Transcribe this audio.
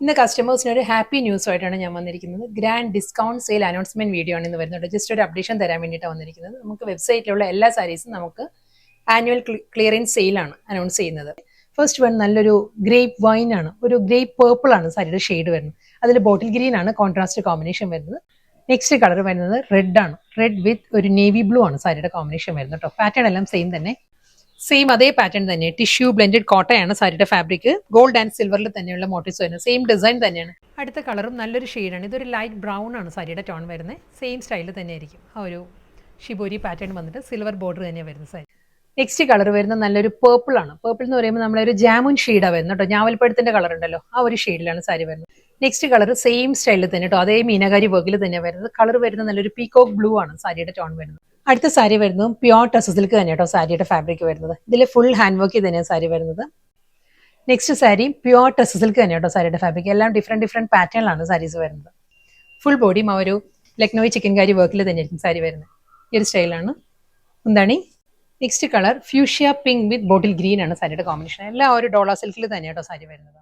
ഇന്ന് കസ്റ്റമേഴ്സിന് ഒരു ഹാപ്പി ന്യൂസുമായിട്ടാണ് ഞാൻ വന്നിരിക്കുന്നത്. Grand discount sale announcement video ആണ് ഇന്ന് വരുന്നത്. ജസ്റ്റ് ഒരു അപ്ഡേഷൻ തരാൻ വേണ്ടിയിട്ടാണ് വന്നിരിക്കുന്നത്. നമുക്ക് വെബ്സൈറ്റിലുള്ള എല്ലാ സാരീസും നമുക്ക് ആനുവൽ ക്ലിയറൻസ് സെയിലാണ് അനൗൺസ് ചെയ്യുന്നത്. ഫസ്റ്റ് വൺ നല്ലൊരു ഗ്രേപ്പ് വൈൻ ആണ്, ഒരു ഗ്രേപ്പ് പേർപ്പിൾ ആണ് സാരിയുടെ ഷെയ്ഡ് വരുന്നത്. അതിൽ ബോട്ടിൽ ഗ്രീൻ ആണ് കോൺട്രാസ്റ്റ് കോമ്പിനേഷൻ വരുന്നത്. നെക്സ്റ്റ് കളർ വരുന്നത് റെഡ് ആണ്. റെഡ് വിത്ത് ഒരു നേവി ബ്ലൂ ആണ് സാരിയുടെ കോമ്പിനേഷൻ വരുന്നത് കേട്ടോ. പാറ്റേൺ എല്ലാം സെയിം തന്നെ, സെയിം അതേ പാറ്റേൺ തന്നെ. ടിഷ്യൂ ബ്ലെൻഡഡ് കോട്ടയാണ് സാരിയുടെ ഫാബ്രിക്. ഗോൾഡ് ആൻഡ് സിൽവറിൽ തന്നെയുള്ള മോട്ടീവ്സ് വരുന്നത്. സെയിം ഡിസൈൻ തന്നെയാണ്. അടുത്ത കളറും നല്ലൊരു ഷെയ്ഡാണ്. ഇതൊരു ലൈറ്റ് ബ്രൗൺ ആണ് സാരിയുടെ ടോൺ വരുന്നത്. സെയിം സ്റ്റൈലിൽ തന്നെ ആയിരിക്കും. ആ ഒരു ഷിബോരി പാറ്റേൺ വന്നിട്ട് സിൽവർ ബോർഡർ തന്നെയാണ് വരുന്നത് സാരി. നെക്സ്റ്റ് കളർ വരുന്നത് നല്ലൊരു പേർപ്പിൾ ആണ്. പേർപ്പിൾ എന്ന് പറയുമ്പോൾ നമ്മളൊരു ജാമുൻ ഷെയ്ഡാണ് വരുന്നത് കേട്ടോ. ഞാവൽപ്പഴത്തിന്റെ കളർ ഉണ്ടല്ലോ, ആ ഒരു ഷെയ്ഡിലാണ് സാരി വരുന്നത്. നെക്സ്റ്റ് കളർ സെയിം സ്റ്റൈലിൽ തന്നെ കേട്ടോ, അതേ മീനകാരി വർക്കിൽ തന്നെയാണ് വരുന്നത്. കളർ വരുന്നത് നല്ലൊരു പീകോക്ക് ബ്ലൂ ആണ് സാരിയുടെ ടോൺ വരുന്നത്. അടുത്ത സാരി വരുന്നതും പ്യോർ ടസർ സിൽക്ക് തന്നെ കേട്ടോ സാരിയുടെ ഫാബ്രിക് വരുന്നത്. ഇതിൽ ഫുൾ ഹാൻഡ് വർക്ക് തന്നെയാണ് സാരി വരുന്നത്. Next sari pure tussar silk തന്നെ കേട്ടോ സാരിയുടെ ഫാബ്രിക്. എല്ലാം ഡിഫറെന്റ് പാറ്റേണിലാണ് സാരീസ് വരുന്നത്. ഫുൾ ബോഡിയും ആ ഒരു ലക്നോയി ചിക്കൻ കാരി വർക്കിൽ തന്നെയായിരിക്കും സാരി വരുന്നത്. ഈ ഒരു സ്റ്റൈലാണ്. എന്താണ് നെക്സ്റ്റ് കളർ ഫ്യൂഷ്യ പിങ്ക് വിത്ത് ബോട്ടിൽ ഗ്രീൻ ആണ് സാരിയുടെ കോമ്പിനേഷൻ. എല്ലാം ഒരു ഡോളർ സിൽക്കിൽ തന്നെ കേട്ടോ സാരി വരുന്നത്.